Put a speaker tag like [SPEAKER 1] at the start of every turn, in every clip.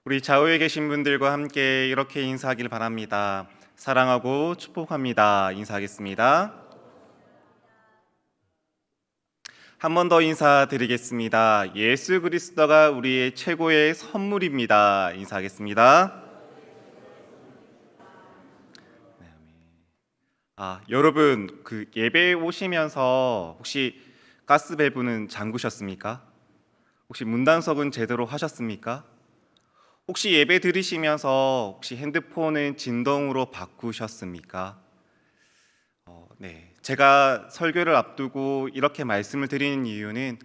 [SPEAKER 1] 우리 좌우에 계신 분들과 함께 이렇게 인사하길 바랍니다. 사랑하고 축복합니다. 인사하겠습니다. 한 번 더 인사드리겠습니다. 예수 그리스도가 우리의 최고의 선물입니다. 인사하겠습니다. 네, 아멘. 여러분 예배에 오시면서 혹시 가스 밸브는 잠그셨습니까? 혹시 문단속은 제대로 하셨습니까? 혹시 예배 들으시면서 혹시 핸드폰은 진동으로 바꾸셨습니까? 네. 제가 설교를 앞두고 이렇게 말씀을 드리는 이유는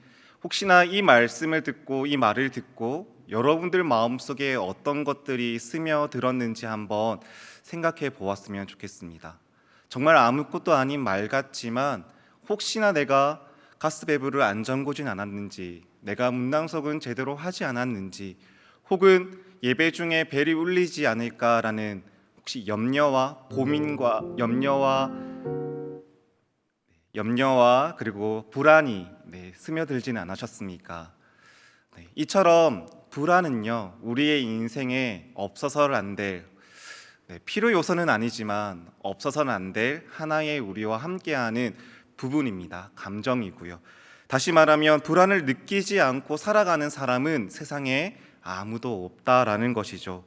[SPEAKER 1] 혹시나 이 말씀을 듣고 이 말을 듣고 여러분들 마음속에 어떤 것들이 스며들었는지 한번 생각해 보았으면 좋겠습니다. 정말 아무것도 아닌 말 같지만 혹시나 내가 가스밸브를 안 잠그진 않았는지, 내가 문단속은 제대로 하지 않았는지, 혹은 예배 중에 벨이 울리지 않을까라는 혹시 염려와 고민과 염려와 그리고 불안이 스며들지는 않으셨습니까? 이처럼 불안은요, 우리의 인생에 없어서는 안 될, 필요 요소는 아니지만 없어서는 안 될 하나의 우리와 함께하는 부분입니다. 감정이고요. 다시 말하면 불안을 느끼지 않고 살아가는 사람은 세상에 아무도 없다라는 것이죠.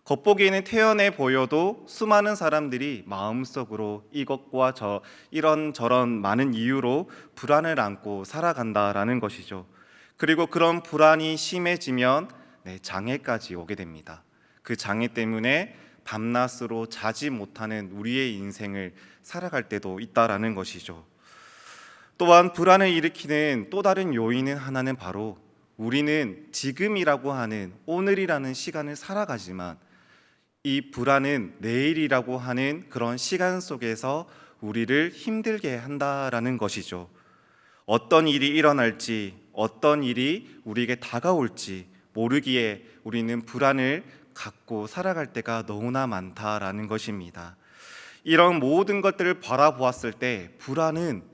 [SPEAKER 1] 겉보기에는 태연해 보여도 수많은 사람들이 마음속으로 이것과 이런저런 많은 이유로 불안을 안고 살아간다라는 것이죠. 그리고 그런 불안이 심해지면 장애까지 오게 됩니다. 그 장애 때문에 밤낮으로 자지 못하는 우리의 인생을 살아갈 때도 있다라는 것이죠. 또한 불안을 일으키는 또 다른 요인은 하나는 바로 우리는 지금이라고 하는 오늘이라는 시간을 살아가지만 이 불안은 내일이라고 하는 그런 시간 속에서 우리를 힘들게 한다라는 것이죠. 어떤 일이 일어날지, 어떤 일이 우리에게 다가올지 모르기에 우리는 불안을 갖고 살아갈 때가 너무나 많다라는 것입니다. 이런 모든 것들을 바라보았을 때 불안은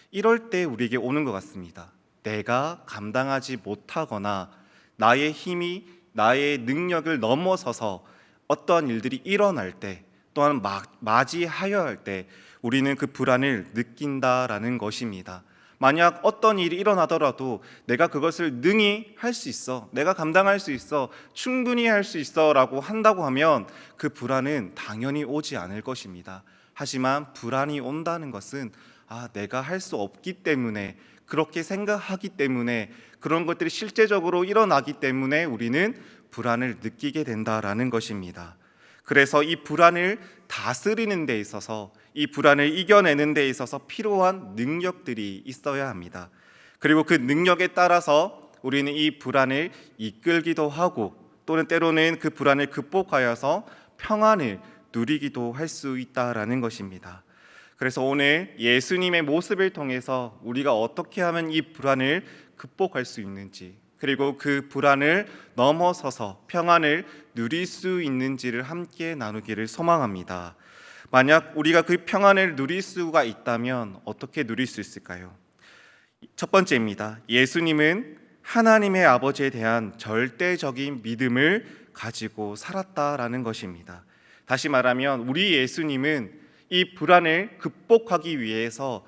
[SPEAKER 1] 이럴 때 우리에게 오는 것 같습니다. 내가 감당하지 못하거나 나의 힘이 나의 능력을 넘어서서 어떤 일들이 일어날 때 또한 맞이하여야 할 때 우리는 그 불안을 느낀다라는 것입니다. 만약 어떤 일이 일어나더라도 내가 그것을 능히 할 수 있어, 내가 감당할 수 있어, 충분히 할 수 있어 라고 한다고 하면 그 불안은 당연히 오지 않을 것입니다. 하지만 불안이 온다는 것은 내가 할 수 없기 때문에, 그렇게 생각하기 때문에, 그런 것들이 실제적으로 일어나기 때문에 우리는 불안을 느끼게 된다라는 것입니다. 그래서 이 불안을 다스리는 데 있어서, 이 불안을 이겨내는 데 있어서 필요한 능력들이 있어야 합니다. 그리고 그 능력에 따라서 우리는 이 불안을 이끌기도 하고 또는 때로는 그 불안을 극복하여서 평안을 누리기도 할 수 있다라는 것입니다. 그래서 오늘 예수님의 모습을 통해서 우리가 어떻게 하면 이 불안을 극복할 수 있는지, 그리고 그 불안을 넘어서서 평안을 누릴 수 있는지를 함께 나누기를 소망합니다. 만약 우리가 그 평안을 누릴 수가 있다면 어떻게 누릴 수 있을까요? 첫 번째입니다. 예수님은 하나님의 아버지에 대한 절대적인 믿음을 가지고 살았다라는 것입니다. 다시 말하면 우리 예수님은 이 불안을 극복하기 위해서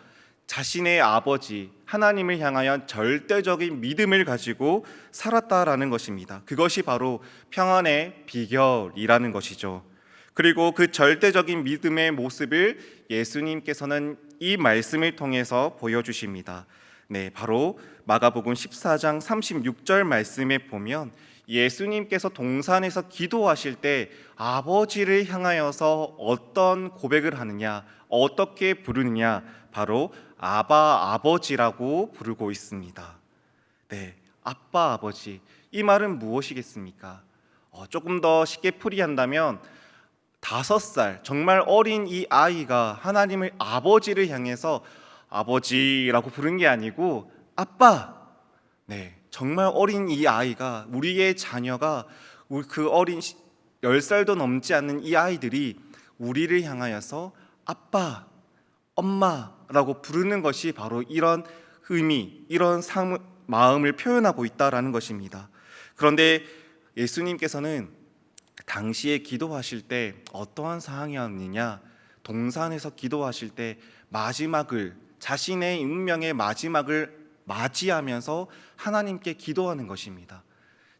[SPEAKER 1] 자신의 아버지 하나님을 향하여 절대적인 믿음을 가지고 살았다라는 것입니다. 그것이 바로 평안의 비결이라는 것이죠. 그리고 그 절대적인 믿음의 모습을 예수님께서는 이 말씀을 통해서 보여주십니다. 바로 마가복음 14장 36절 말씀에 보면 예수님께서 동산에서 기도하실 때 아버지를 향하여서 어떤 고백을 하느냐, 어떻게 부르느냐, 바로 아바 아버지라고 부르고 있습니다. 아빠 아버지, 이 말은 무엇이겠습니까? 조금 더 쉽게 풀이한다면 5살 정말 어린 이 아이가 하나님을 아버지를 향해서 아버지라고 부른 게 아니고 아빠, 정말 어린 이 아이가, 우리의 자녀가, 그 어린 10살도 넘지 않는 이 아이들이 우리를 향하여서 아빠, 엄마라고 부르는 것이 바로 이런 의미, 이런 마음을 표현하고 있다라는 것입니다. 그런데 예수님께서는 당시에 기도하실 때 어떠한 상황이었느냐? 동산에서 기도하실 때 자신의 운명의 마지막을 맞이하면서 하나님께 기도하는 것입니다.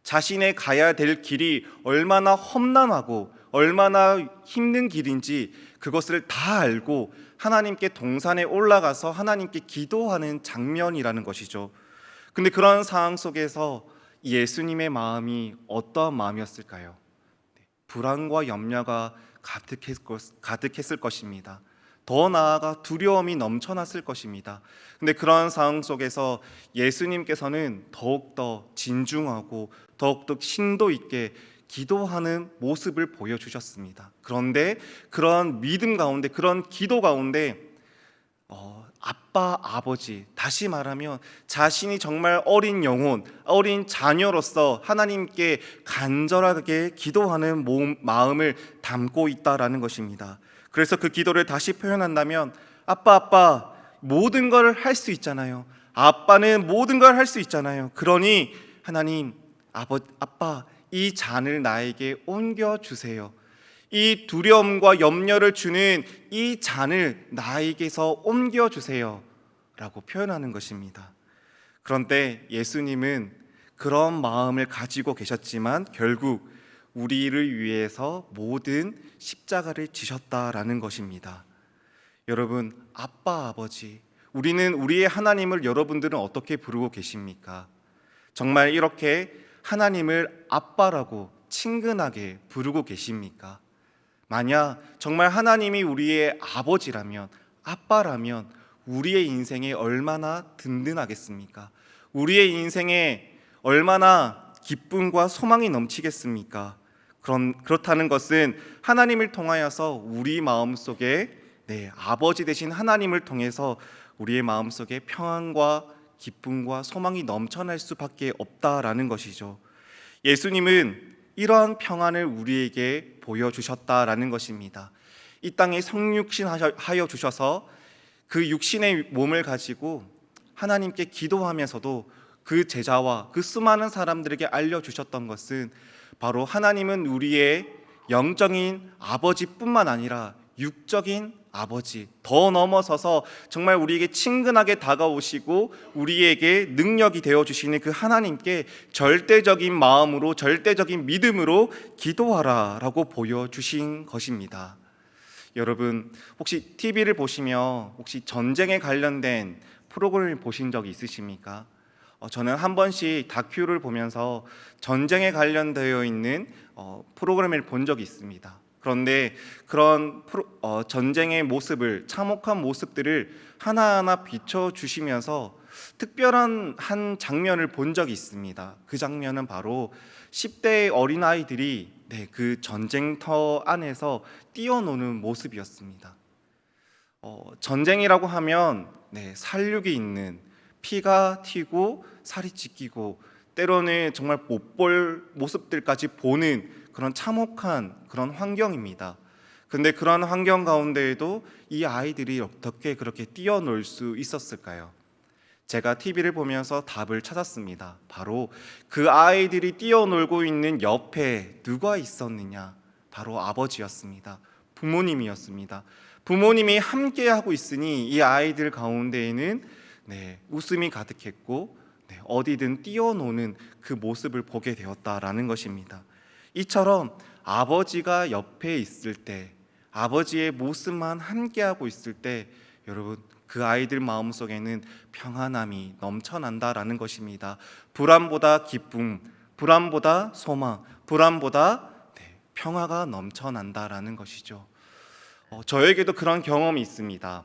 [SPEAKER 1] 자신의 가야 될 길이 얼마나 험난하고 얼마나 힘든 길인지 그것을 다 알고 하나님께 동산에 올라가서 하나님께 기도하는 장면이라는 것이죠. 근데 그런 상황 속에서 예수님의 마음이 어떠한 마음이었을까요? 불안과 염려가 가득했을 것입니다. 더 나아가 두려움이 넘쳐났을 것입니다. 근데 그런 상황 속에서 예수님께서는 더욱더 진중하고 더욱더 심도 있게 기도하는 모습을 보여주셨습니다. 그런데 그런 믿음 가운데, 그런 기도 가운데 아빠, 아버지, 다시 말하면 자신이 정말 어린 영혼, 어린 자녀로서 하나님께 간절하게 기도하는 마음을 담고 있다라는 것입니다. 그래서 그 기도를 다시 표현한다면 아빠, 모든 걸 할 수 있잖아요. 아빠는 모든 걸 할 수 있잖아요. 그러니 하나님, 아빠, 이 잔을 나에게 옮겨주세요. 이 두려움과 염려를 주는 이 잔을 나에게서 옮겨주세요 라고 표현하는 것입니다. 그런데 예수님은 그런 마음을 가지고 계셨지만 결국 우리를 위해서 모든 십자가를 지셨다라는 것입니다. 여러분, 아빠, 아버지, 우리의 하나님을 여러분들은 어떻게 부르고 계십니까? 정말 이렇게 하나님을 아빠라고 친근하게 부르고 계십니까? 만약 정말 하나님이 우리의 아버지라면, 아빠라면 우리의 인생에 얼마나 든든하겠습니까? 우리의 인생에 얼마나 기쁨과 소망이 넘치겠습니까? 그렇다는 것은 하나님을 통하여서 우리 마음속에 아버지 되신 하나님을 통해서 우리의 마음속에 평안과 기쁨과 소망이 넘쳐날 수밖에 없다라는 것이죠. 예수님은 이러한 평안을 우리에게 보여주셨다라는 것입니다. 이 땅에 성육신하여 주셔서 그 육신의 몸을 가지고 하나님께 기도하면서도 그 제자와 그 수많은 사람들에게 알려주셨던 것은 바로 하나님은 우리의 영적인 아버지뿐만 아니라 육적인 아버지, 더 넘어서서 정말 우리에게 친근하게 다가오시고 우리에게 능력이 되어주시는 그 하나님께 절대적인 마음으로, 절대적인 믿음으로 기도하라라고 보여주신 것입니다. 여러분, 혹시 TV를 보시며 혹시 전쟁에 관련된 프로그램을 보신 적이 있으십니까? 저는 한 번씩 다큐를 보면서 전쟁에 관련되어 있는 프로그램을 본 적이 있습니다. 그런데 그런 전쟁의 모습을, 참혹한 모습들을 하나하나 비춰주시면서 특별한 한 장면을 본 적이 있습니다. 그 장면은 바로 10대의 어린아이들이 그 전쟁터 안에서 뛰어노는 모습이었습니다. 전쟁이라고 하면 살육이 있는, 피가 튀고 살이 찢기고 때로는 정말 못 볼 모습들까지 보는 그런 참혹한 그런 환경입니다. 근데 그런 환경 가운데에도 이 아이들이 어떻게 그렇게 뛰어놀 수 있었을까요? 제가 TV를 보면서 답을 찾았습니다. 바로 그 아이들이 뛰어놀고 있는 옆에 누가 있었느냐? 바로 아버지였습니다. 부모님이었습니다. 부모님이 함께하고 있으니 이 아이들 가운데에는 웃음이 가득했고 어디든 뛰어노는 그 모습을 보게 되었다라는 것입니다. 이처럼 아버지가 옆에 있을 때, 아버지의 모습만 함께하고 있을 때 여러분, 그 아이들 마음속에는 평안함이 넘쳐난다라는 것입니다. 불안보다 기쁨, 불안보다 소망, 불안보다 평화가 넘쳐난다라는 것이죠. 저에게도 그런 경험이 있습니다.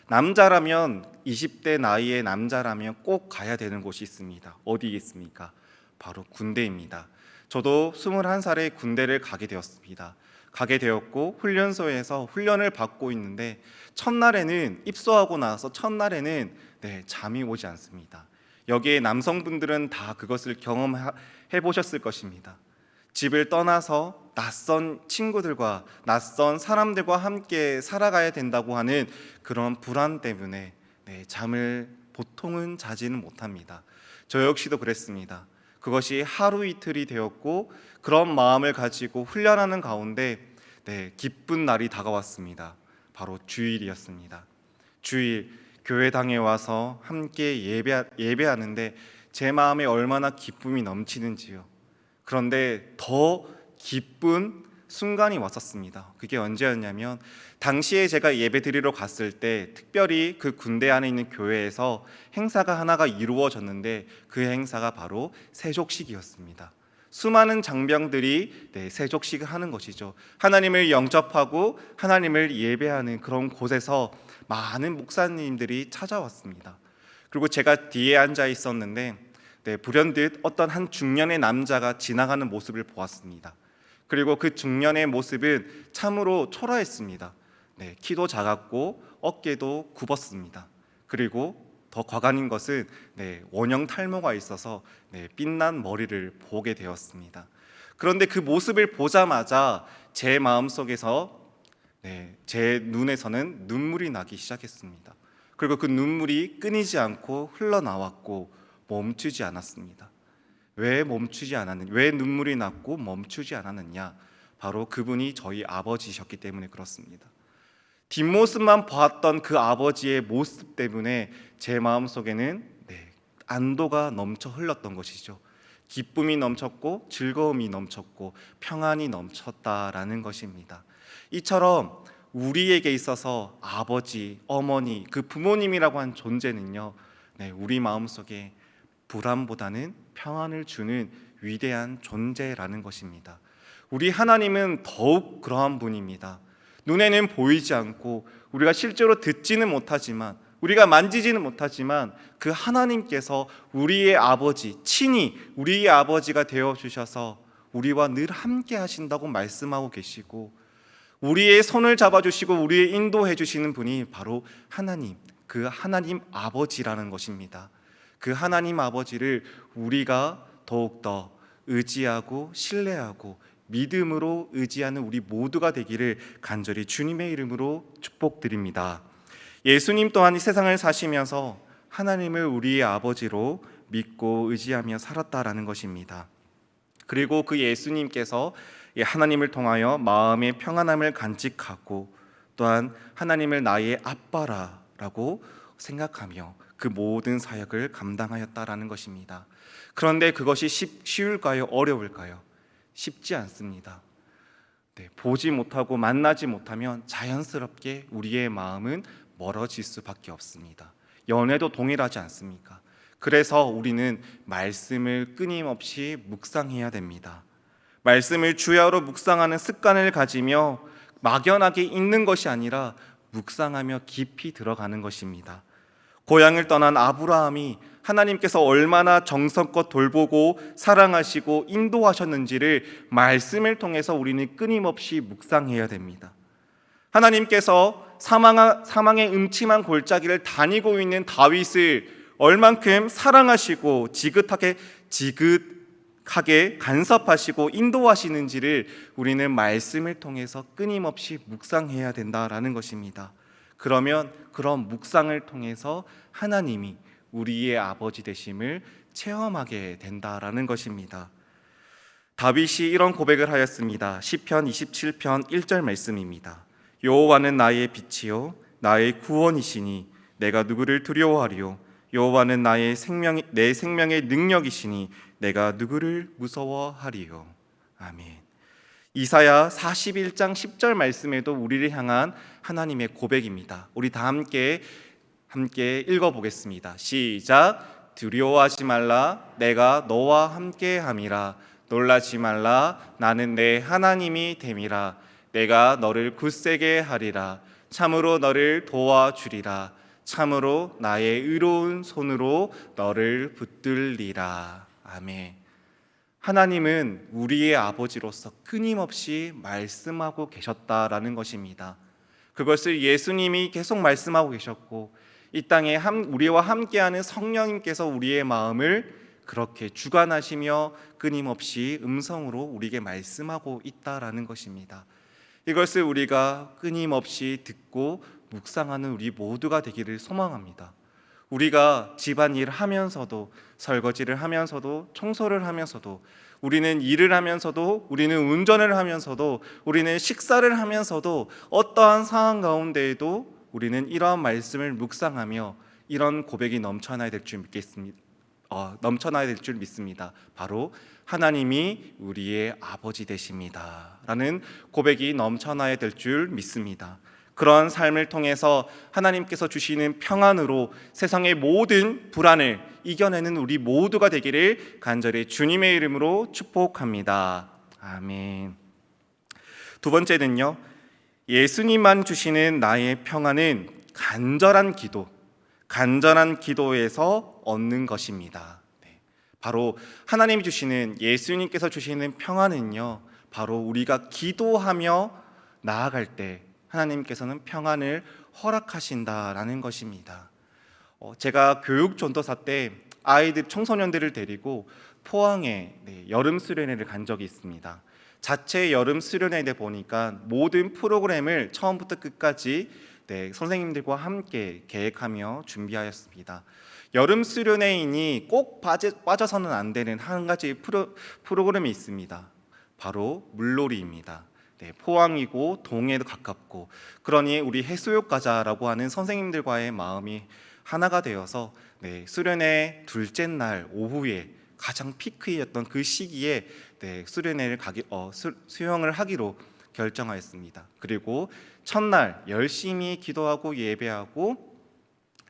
[SPEAKER 1] 남자라면 20대 나이의 남자라면 꼭 가야 되는 곳이 있습니다. 어디 있습니까? 바로 군대입니다. 저도 21살에 군대를 가게 되었습니다. 가게 되었고 훈련소에서 훈련을 받고 있는데 첫날에는, 입소하고 나서 첫날에는 잠이 오지 않습니다. 여기에 남성분들은 다 그것을 경험해 보셨을 것입니다. 집을 떠나서 낯선 친구들과 낯선 사람들과 함께 살아가야 된다고 하는 그런 불안 때문에 잠을 보통은 자지는 못합니다. 저 역시도 그랬습니다. 그것이 하루 이틀이 되었고 그런 마음을 가지고 훈련하는 가운데 기쁜 날이 다가왔습니다. 바로 주일이었습니다. 주일 교회당에 와서 함께 예배하는데 제 마음에 얼마나 기쁨이 넘치는지요. 그런데 더 기쁜 순간이 왔었습니다. 그게 언제였냐면 당시에 제가 예배 드리러 갔을 때 특별히 그 군대 안에 있는 교회에서 행사가 하나가 이루어졌는데 그 행사가 바로 세족식이었습니다. 수많은 장병들이 세족식을 하는 것이죠. 하나님을 영접하고 하나님을 예배하는 그런 곳에서 많은 목사님들이 찾아왔습니다. 그리고 제가 뒤에 앉아 있었는데 불현듯 어떤 한 중년의 남자가 지나가는 모습을 보았습니다. 그리고 그 중년의 모습은 참으로 초라했습니다. 키도 작았고 어깨도 굽었습니다. 그리고 더 과간인 것은 원형 탈모가 있어서 빛난 머리를 보게 되었습니다. 그런데 그 모습을 보자마자 제 마음속에서 제 눈에서는 눈물이 나기 시작했습니다. 그리고 그 눈물이 끊이지 않고 흘러나왔고 멈추지 않았습니다. 왜 눈물이 났고 멈추지 않았느냐? 바로 그분이 저희 아버지셨기 때문에 그렇습니다. 뒷모습만 봤던 그 아버지의 모습 때문에 제 마음속에는 안도가 넘쳐 흘렀던 것이죠. 기쁨이 넘쳤고 즐거움이 넘쳤고 평안이 넘쳤다라는 것입니다. 이처럼 우리에게 있어서 아버지, 어머니, 그 부모님이라고 한 존재는요, 우리 마음속에 불안보다는 평안을 주는 위대한 존재라는 것입니다. 우리 하나님은 더욱 그러한 분입니다. 눈에는 보이지 않고 우리가 실제로 듣지는 못하지만 우리가 만지지는 못하지만 그 하나님께서 우리의 아버지, 친히 우리의 아버지가 되어주셔서 우리와 늘 함께 하신다고 말씀하고 계시고 우리의 손을 잡아주시고 우리의 인도해 주시는 분이 바로 하나님, 그 하나님 아버지라는 것입니다. 그 하나님 아버지를 우리가 더욱더 의지하고 신뢰하고 믿음으로 의지하는 우리 모두가 되기를 간절히 주님의 이름으로 축복드립니다. 예수님 또한 이 세상을 사시면서 하나님을 우리의 아버지로 믿고 의지하며 살았다라는 것입니다. 그리고 그 예수님께서 하나님을 통하여 마음의 평안함을 간직하고 또한 하나님을 나의 아빠라고 생각하며 그 모든 사역을 감당하였다라는 것입니다. 그런데 그것이 쉬울까요? 어려울까요? 쉽지 않습니다. 보지 못하고 만나지 못하면 자연스럽게 우리의 마음은 멀어질 수밖에 없습니다. 연애도 동일하지 않습니까? 그래서 우리는 말씀을 끊임없이 묵상해야 됩니다. 말씀을 주야로 묵상하는 습관을 가지며 막연하게 읽는 것이 아니라 묵상하며 깊이 들어가는 것입니다. 고향을 떠난 아브라함이 하나님께서 얼마나 정성껏 돌보고 사랑하시고 인도하셨는지를 말씀을 통해서 우리는 끊임없이 묵상해야 됩니다. 하나님께서 사망의 음침한 골짜기를 다니고 있는 다윗을 얼만큼 사랑하시고 지긋하게 간섭하시고 인도하시는지를 우리는 말씀을 통해서 끊임없이 묵상해야 된다라는 것입니다. 그러면 그런 묵상을 통해서 하나님이 우리의 아버지 되심을 체험하게 된다라는 것입니다. 다윗이 이런 고백을 하였습니다. 시편 27편 1절 말씀입니다. 여호와는 나의 빛이요 나의 구원이시니 내가 누구를 두려워하리요 여호와는 내 생명의 능력이시니 내가 누구를 무서워하리요. 아멘. 이사야 41장 10절 말씀에도 우리를 향한 하나님의 고백입니다. 우리 다 함께 읽어보겠습니다. 시작. 두려워하지 말라 내가 너와 함께함이라. 놀라지 말라 나는 내 하나님이 됨이라. 내가 너를 굳세게 하리라. 참으로 너를 도와주리라. 참으로 나의 의로운 손으로 너를 붙들리라. 아멘. 하나님은 우리의 아버지로서 끊임없이 말씀하고 계셨다라는 것입니다. 그것을 예수님이 계속 말씀하고 계셨고 이 땅에 우리와 함께하는 성령님께서 우리의 마음을 그렇게 주관하시며 끊임없이 음성으로 우리에게 말씀하고 있다라는 것입니다. 이것을 우리가 끊임없이 듣고 묵상하는 우리 모두가 되기를 소망합니다. 우리가 집안일을 하면서도, 설거지를 하면서도, 청소를 하면서도, 우리는 일을 하면서도, 우리는 운전을 하면서도, 우리는 식사를 하면서도, 어떠한 상황 가운데에도 우리는 이러한 말씀을 묵상하며 이런 고백이 넘쳐나야 될 줄 믿겠습니다. 넘쳐나야 될 줄 믿습니다. 바로 하나님이 우리의 아버지 되십니다 라는 고백이 넘쳐나야 될 줄 믿습니다. 그러한 삶을 통해서 하나님께서 주시는 평안으로 세상의 모든 불안을 이겨내는 우리 모두가 되기를 간절히 주님의 이름으로 축복합니다. 아멘. 두 번째는요, 예수님만 주시는 나의 평안은 간절한 기도에서 얻는 것입니다. 바로 하나님이 주시는, 예수님께서 주시는 평안은요, 바로 우리가 기도하며 나아갈 때 하나님께서는 평안을 허락하신다라는 것입니다. 제가 교육 전도사 때 아이들, 청소년들을 데리고 포항에 여름 수련회를 간 적이 있습니다. 자체 여름 수련회에 보니까 모든 프로그램을 처음부터 끝까지 선생님들과 함께 계획하며 준비하였습니다. 여름 수련회이니 꼭 빠져서는 안 되는 한 가지 프로그램이 있습니다. 바로 물놀이입니다. 포항이고 동해도 가깝고, 그러니 우리 해수욕 가자라고 하는 선생님들과의 마음이 하나가 되어서 수련회 둘째 날 오후에 가장 피크였던 그 시기에 수련회를 수영을 하기로 결정하였습니다. 그리고 첫날 열심히 기도하고 예배하고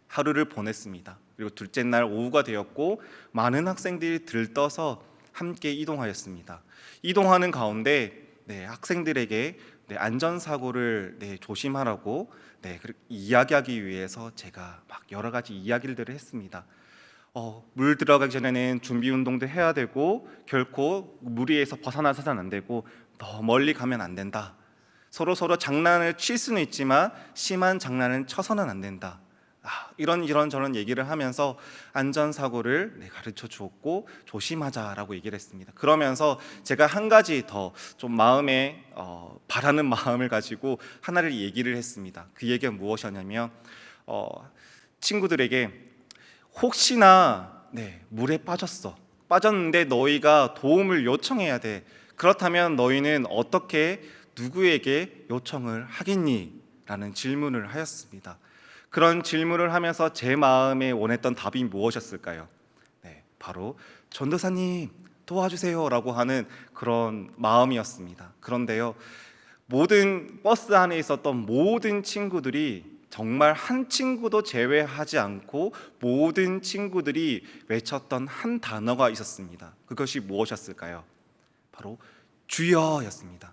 [SPEAKER 1] 하루를 보냈습니다. 그리고 둘째 날 오후가 되었고 많은 학생들이 들떠서 함께 이동하였습니다. 이동하는 가운데 학생들에게 안전사고를 조심하라고 이야기하기 위해서 제가 막 여러 가지 이야기들을 했습니다. 물 들어가기 전에는 준비 운동도 해야 되고, 결코 물 위에서 벗어나서는 안 되고, 더 멀리 가면 안 된다. 서로 장난을 칠 수는 있지만 심한 장난은 쳐서는 안 된다. 이런 얘기를 하면서 안전사고를 가르쳐 주었고 조심하자라고 얘기를 했습니다. 그러면서 제가 한 가지 더 좀 마음에 바라는 마음을 가지고 하나를 얘기를 했습니다. 그 얘기가 무엇이었냐면, 친구들에게 혹시나 물에 빠졌는데 너희가 도움을 요청해야 돼. 그렇다면 너희는 어떻게 누구에게 요청을 하겠니? 라는 질문을 하였습니다. 그런 질문을 하면서 제 마음에 원했던 답이 무엇이었을까요? 바로 전도사님 도와주세요 라고 하는 그런 마음이었습니다. 그런데요, 모든 버스 안에 있었던 모든 친구들이, 정말 한 친구도 제외하지 않고 모든 친구들이 외쳤던 한 단어가 있었습니다. 그것이 무엇이었을까요? 바로 주여였습니다.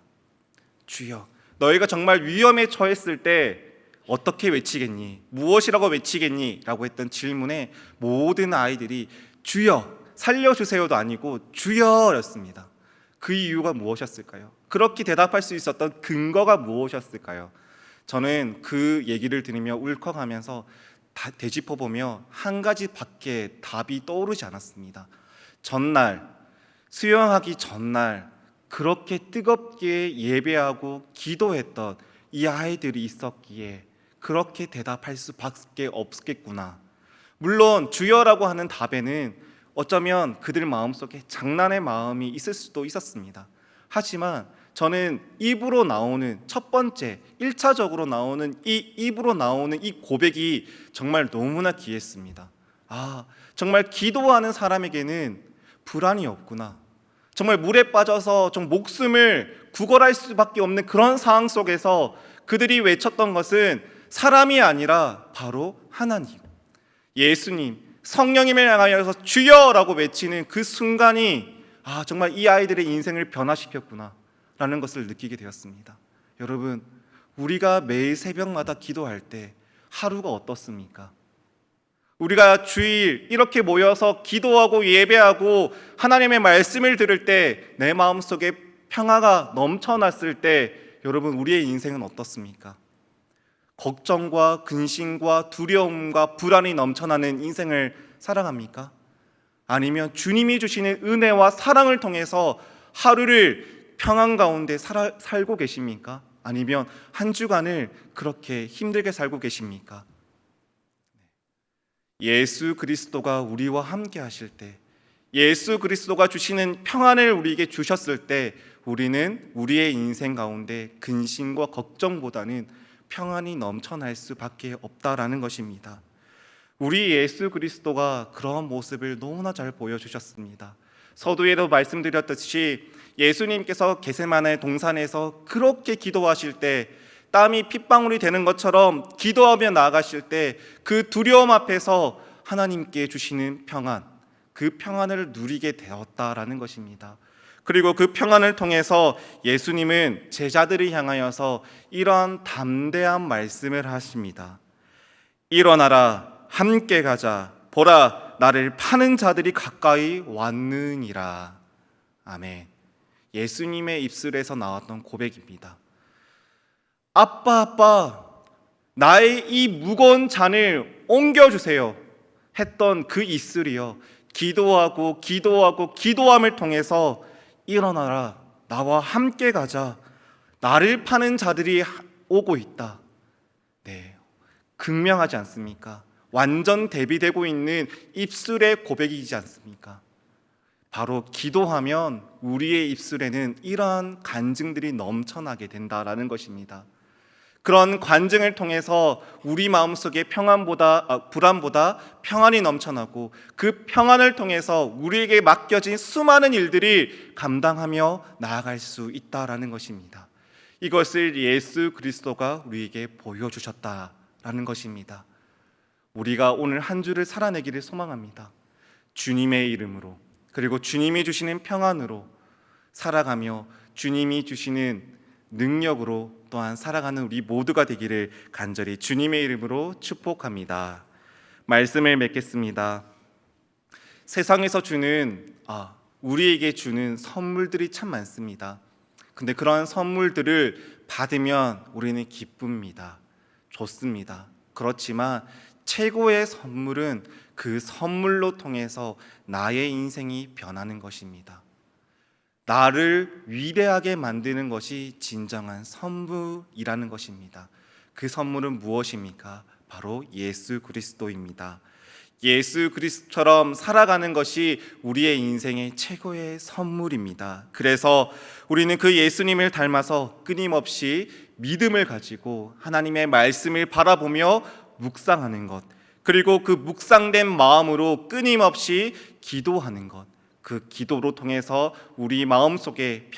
[SPEAKER 1] 주여. 너희가 정말 위험에 처했을 때 어떻게 외치겠니? 무엇이라고 외치겠니? 라고 했던 질문에 모든 아이들이 주여, 살려주세요도 아니고 주여였습니다. 그 이유가 무엇이었을까요? 그렇게 대답할 수 있었던 근거가 무엇이었을까요? 저는 그 얘기를 들으며 울컥하면서 되짚어보며 한 가지밖에 답이 떠오르지 않았습니다. 수영하기 전날 그렇게 뜨겁게 예배하고 기도했던 이 아이들이 있었기에 그렇게 대답할 수밖에 없겠구나. 물론 주여라고 하는 답에는 어쩌면 그들 마음속에 장난의 마음이 있을 수도 있었습니다. 하지만 저는 입으로 나오는 첫 번째 1차적으로 나오는 입으로 나오는 이 고백이 정말 너무나 귀했습니다. 정말 기도하는 사람에게는 불안이 없구나. 정말 물에 빠져서 좀 목숨을 구걸할 수밖에 없는 그런 상황 속에서 그들이 외쳤던 것은 사람이 아니라 바로 하나님, 예수님, 성령님을 향하여서 주여라고 외치는 그 순간이 정말 이 아이들의 인생을 변화시켰구나 라는 것을 느끼게 되었습니다. 여러분, 우리가 매일 새벽마다 기도할 때 하루가 어떻습니까? 우리가 주일 이렇게 모여서 기도하고 예배하고 하나님의 말씀을 들을 때 내 마음속에 평화가 넘쳐났을 때 여러분, 우리의 인생은 어떻습니까? 걱정과 근심과 두려움과 불안이 넘쳐나는 인생을 살아갑니까? 아니면 주님이 주시는 은혜와 사랑을 통해서 하루를 평안 가운데 살고 계십니까? 아니면 한 주간을 그렇게 힘들게 살고 계십니까? 예수 그리스도가 우리와 함께 하실 때, 예수 그리스도가 주시는 평안을 우리에게 주셨을 때 우리는 우리의 인생 가운데 근심과 걱정보다는 평안이 넘쳐날 수밖에 없다라는 것입니다. 우리 예수 그리스도가 그런 모습을 너무나 잘 보여주셨습니다. 서두에도 말씀드렸듯이 예수님께서 겟세마네 동산에서 그렇게 기도하실 때 땀이 핏방울이 되는 것처럼 기도하며 나아가실 때 그 두려움 앞에서 하나님께 주시는 평안, 그 평안을 누리게 되었다라는 것입니다. 그리고 그 평안을 통해서 예수님은 제자들을 향하여서 이러한 담대한 말씀을 하십니다. 일어나라, 함께 가자. 보라, 나를 파는 자들이 가까이 왔느니라. 아멘. 예수님의 입술에서 나왔던 고백입니다. 아빠, 나의 이 무거운 잔을 옮겨주세요 했던 그 입술이요, 기도함을 통해서 일어나라, 나와 함께 가자, 나를 파는 자들이 오고 있다. 네, 극명하지 않습니까? 완전 대비되고 있는 입술의 고백이지 않습니까? 바로 기도하면 우리의 입술에는 이러한 간증들이 넘쳐나게 된다라는 것입니다. 그런 간증을 통해서 우리 마음속에 불안보다 평안이 넘쳐나고, 그 평안을 통해서 우리에게 맡겨진 수많은 일들이 감당하며 나아갈 수 있다라는 것입니다. 이것을 예수 그리스도가 우리에게 보여주셨다라는 것입니다. 우리가 오늘 한 주를 살아내기를 소망합니다. 주님의 이름으로, 그리고 주님이 주시는 평안으로 살아가며 주님이 주시는 능력으로 또한 살아가는 우리 모두가 되기를 간절히 주님의 이름으로 축복합니다. 말씀을 맺겠습니다. 세상에서 우리에게 주는 선물들이 참 많습니다. 근데 그러한 선물들을 받으면 우리는 기쁩니다. 좋습니다. 그렇지만 최고의 선물은 그 선물로 통해서 나의 인생이 변하는 것입니다. 나를 위대하게 만드는 것이 진정한 선물이라는 것입니다. 그 선물은 무엇입니까? 바로 예수 그리스도입니다. 예수 그리스도처럼 살아가는 것이 우리의 인생의 최고의 선물입니다. 그래서 우리는 그 예수님을 닮아서 끊임없이 믿음을 가지고 하나님의 말씀을 바라보며 묵상하는 것, 그리고 그 묵상된 마음으로 끊임없이 기도하는 것, 그 기도로 통해서 우리 마음속에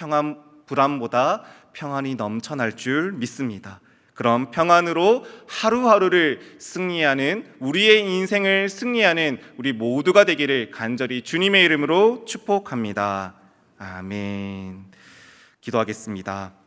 [SPEAKER 1] 불안보다 평안이 넘쳐날 줄 믿습니다. 그럼 평안으로 하루하루를 승리하는, 우리의 인생을 승리하는 우리 모두가 되기를 간절히 주님의 이름으로 축복합니다. 아멘. 기도하겠습니다.